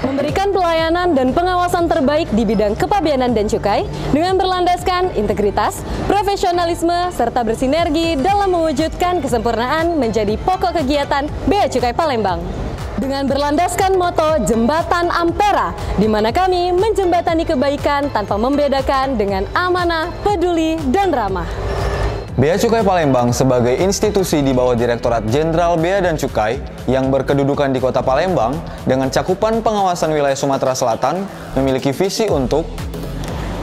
Memberikan pelayanan dan pengawasan terbaik di bidang kepabeanan dan cukai dengan berlandaskan integritas, profesionalisme, serta bersinergi dalam mewujudkan kesempurnaan menjadi pokok kegiatan Bea Cukai Palembang. Dengan berlandaskan moto Jembatan Ampera, di mana kami menjembatani kebaikan tanpa membedakan dengan amanah, peduli, dan ramah. Bea Cukai Palembang sebagai institusi di bawah Direktorat Jenderal Bea dan Cukai yang berkedudukan di Kota Palembang dengan cakupan pengawasan wilayah Sumatera Selatan memiliki visi untuk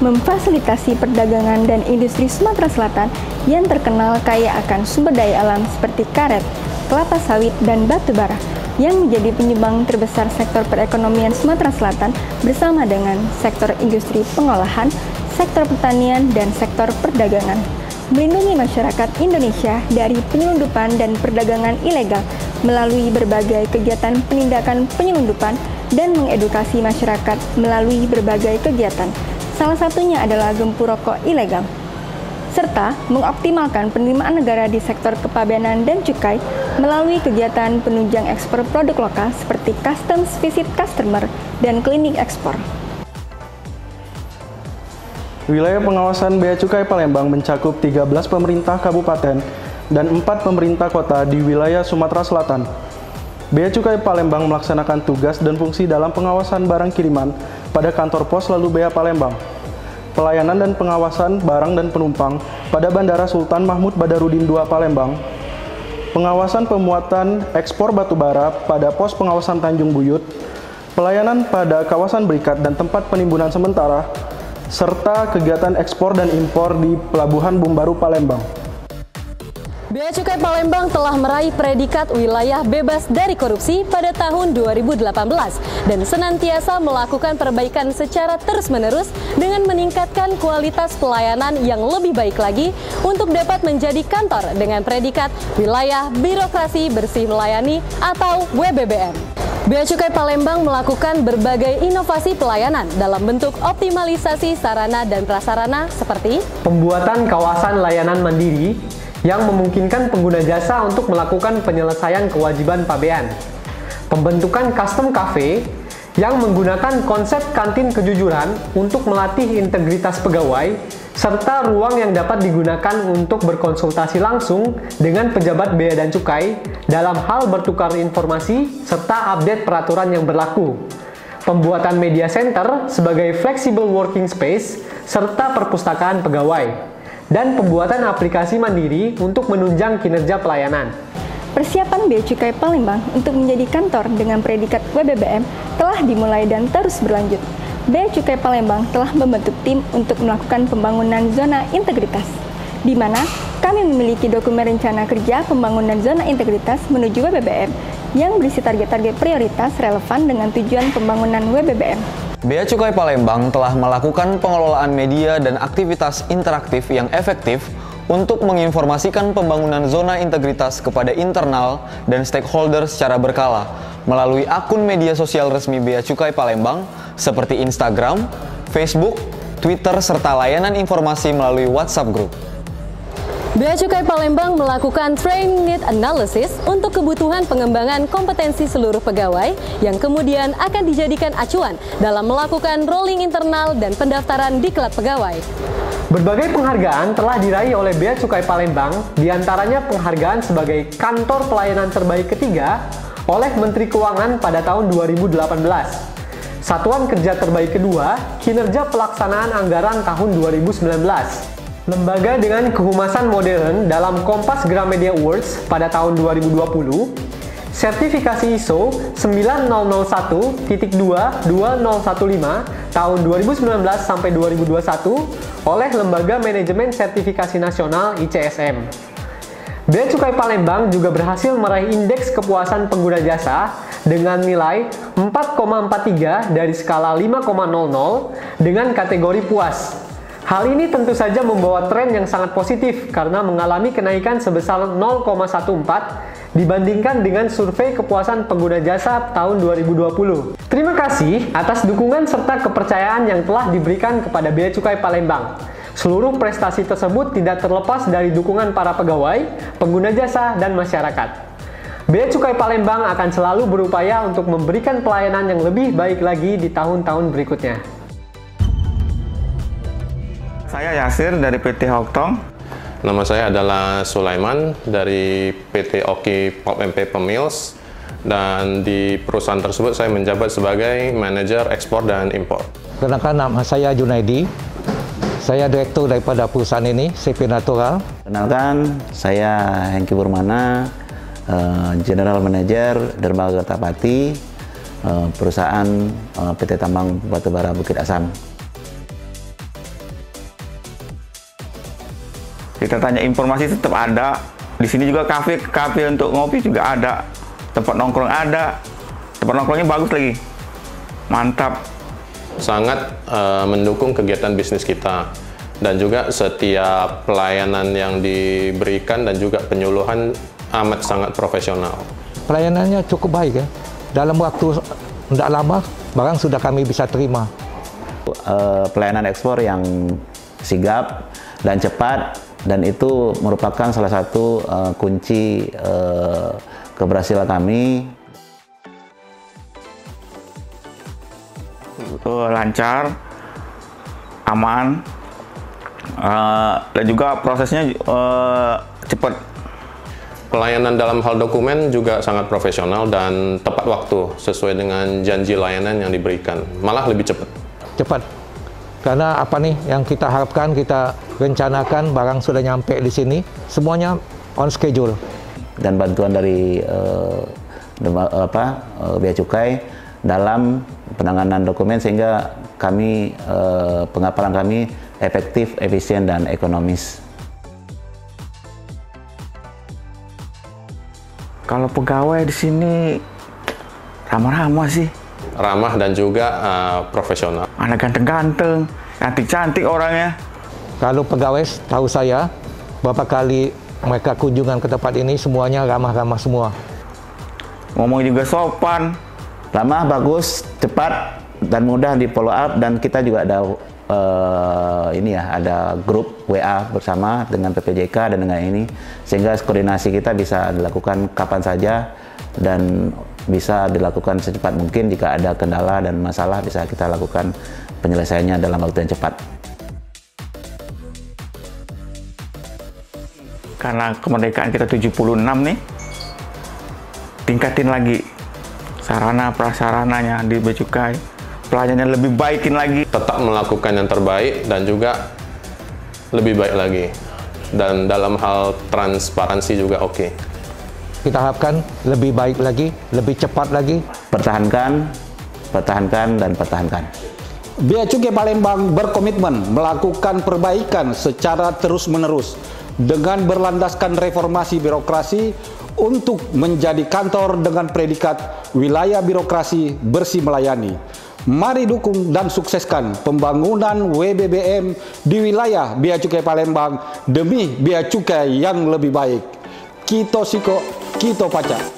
memfasilitasi perdagangan dan industri Sumatera Selatan yang terkenal kaya akan sumber daya alam seperti karet, kelapa sawit, dan batu bara yang menjadi penyumbang terbesar sektor perekonomian Sumatera Selatan bersama dengan sektor industri pengolahan, sektor pertanian, dan sektor perdagangan. Melindungi masyarakat Indonesia dari penyelundupan dan perdagangan ilegal melalui berbagai kegiatan penindakan penyelundupan dan mengedukasi masyarakat melalui berbagai kegiatan. Salah satunya adalah gempur rokok ilegal. Serta mengoptimalkan penerimaan negara di sektor kepabeanan dan cukai melalui kegiatan penunjang ekspor produk lokal seperti customs visit customer dan klinik ekspor. Wilayah pengawasan Bea Cukai Palembang mencakup 13 pemerintah kabupaten dan 4 pemerintah kota di wilayah Sumatera Selatan. Bea Cukai Palembang melaksanakan tugas dan fungsi dalam pengawasan barang kiriman pada kantor pos lalu Bea Palembang, pelayanan dan pengawasan barang dan penumpang pada Bandara Sultan Mahmud Badarudin II Palembang, pengawasan pemuatan ekspor batubara pada pos pengawasan Tanjung Buyut, pelayanan pada kawasan berikat dan tempat penimbunan sementara, serta kegiatan ekspor dan impor di Pelabuhan Bumbaru Palembang. Bea Cukai Palembang telah meraih predikat wilayah bebas dari korupsi pada tahun 2018 dan senantiasa melakukan perbaikan secara terus-menerus dengan meningkatkan kualitas pelayanan yang lebih baik lagi untuk dapat menjadi kantor dengan predikat Wilayah Birokrasi Bersih Melayani atau WBBM. Bea Cukai Palembang melakukan berbagai inovasi pelayanan dalam bentuk optimalisasi sarana dan prasarana seperti pembuatan kawasan layanan mandiri yang memungkinkan pengguna jasa untuk melakukan penyelesaian kewajiban pabean, pembentukan custom cafe yang menggunakan konsep kantin kejujuran untuk melatih integritas pegawai, serta ruang yang dapat digunakan untuk berkonsultasi langsung dengan pejabat bea dan cukai dalam hal bertukar informasi serta update peraturan yang berlaku. Pembuatan media center sebagai flexible working space serta perpustakaan pegawai, dan pembuatan aplikasi mandiri untuk menunjang kinerja pelayanan. Persiapan Bea Cukai Palembang untuk menjadi kantor dengan predikat WBBM telah dimulai dan terus berlanjut. Bea Cukai Palembang telah membentuk tim untuk melakukan pembangunan zona integritas, di mana kami memiliki dokumen rencana kerja pembangunan zona integritas menuju WBBM yang berisi target-target prioritas relevan dengan tujuan pembangunan WBBM. Bea Cukai Palembang telah melakukan pengelolaan media dan aktivitas interaktif yang efektif untuk menginformasikan pembangunan zona integritas kepada internal dan stakeholder secara berkala melalui akun media sosial resmi Bea Cukai Palembang seperti Instagram, Facebook, Twitter, serta layanan informasi melalui WhatsApp Group. Bea Cukai Palembang melakukan training need analysis untuk kebutuhan pengembangan kompetensi seluruh pegawai yang kemudian akan dijadikan acuan dalam melakukan rolling internal dan pendaftaran di klub pegawai. Berbagai penghargaan telah diraih oleh Bea Cukai Palembang, diantaranya penghargaan sebagai Kantor Pelayanan Terbaik ketiga oleh Menteri Keuangan pada tahun 2018. Satuan Kerja Terbaik kedua, kinerja pelaksanaan anggaran tahun 2019. Lembaga dengan kehumasan modern dalam Kompas Gramedia Awards pada tahun 2020. Sertifikasi ISO 9001.22015 tahun 2019 sampai 2021 oleh Lembaga Manajemen Sertifikasi Nasional ICSM. Bea Cukai Palembang juga berhasil meraih indeks kepuasan pengguna jasa dengan nilai 4,43 dari skala 5,00 dengan kategori puas. Hal ini tentu saja membawa tren yang sangat positif karena mengalami kenaikan sebesar 0,14 dibandingkan dengan survei kepuasan pengguna jasa tahun 2020. Terima kasih atas dukungan serta kepercayaan yang telah diberikan kepada Bea Cukai Palembang. Seluruh prestasi tersebut tidak terlepas dari dukungan para pegawai, pengguna jasa, dan masyarakat. Bea Cukai Palembang akan selalu berupaya untuk memberikan pelayanan yang lebih baik lagi di tahun-tahun berikutnya. Saya Yasir dari PT Hoktong. Nama saya adalah Sulaiman dari PT Oki Pulp and Paper Mills, dan di perusahaan tersebut saya menjabat sebagai manajer ekspor dan impor. Kenalkan, nama saya Junaidi. Saya direktur daripada perusahaan ini, CP Natural. Kenalkan, saya Hengki Burmana, General Manager Dermaga Kertapati, perusahaan PT Tambang Batubara Bukit Asam. Kita tanya informasi tetap ada. Di sini juga kafe untuk ngopi juga ada. Tempat nongkrong ada. Tempat nongkrongnya bagus lagi. Mantap. Sangat mendukung kegiatan bisnis kita, dan juga setiap pelayanan yang diberikan dan juga penyuluhan amat sangat profesional. Pelayanannya cukup baik ya. Dalam waktu tidak lama, barang sudah kami bisa terima. Pelayanan ekspor yang sigap dan cepat, dan itu merupakan salah satu kunci keberhasilan kami. Lancar, aman, dan juga prosesnya cepat. Pelayanan dalam hal dokumen juga sangat profesional dan tepat waktu sesuai dengan janji layanan yang diberikan, malah lebih cepat. Cepat, karena apa nih yang kita harapkan, kita rencanakan, barang sudah nyampe di sini, semuanya on schedule. Dan bantuan dari Bea Cukai dalam penanganan dokumen, sehingga kami pengapalan kami efektif, efisien, dan ekonomis. Kalau pegawai di sini ramah-ramah sih. Ramah dan juga profesional. Anak ganteng-ganteng, cantik-cantik orangnya. Kalau pegawai, tahu saya, beberapa kali mereka kunjungan ke tempat ini, semuanya ramah-ramah semua. Ngomong juga sopan. Ramah, bagus, cepat, dan mudah di follow up. Dan kita juga ada ada grup WA bersama dengan PPJK dan dengan ini, sehingga koordinasi kita bisa dilakukan kapan saja dan bisa dilakukan secepat mungkin. Jika ada kendala dan masalah, bisa kita lakukan penyelesaiannya dalam waktu yang cepat. Karena kemerdekaan kita 76 nih, tingkatin lagi sarana prasarananya di Bea Cukai, pelayanannya lebih baikin lagi. Tetap melakukan yang terbaik dan juga lebih baik lagi. Dan dalam hal transparansi juga oke. Kita harapkan lebih baik lagi, lebih cepat lagi. Pertahankan, dan pertahankan. Bea Cukai Palembang berkomitmen melakukan perbaikan secara terus-menerus dengan berlandaskan reformasi birokrasi untuk menjadi kantor dengan predikat wilayah birokrasi bersih melayani. Mari dukung dan sukseskan pembangunan WBBM di wilayah Bea Cukai Palembang demi bea cukai yang lebih baik. Kito Siko, Kito Paca.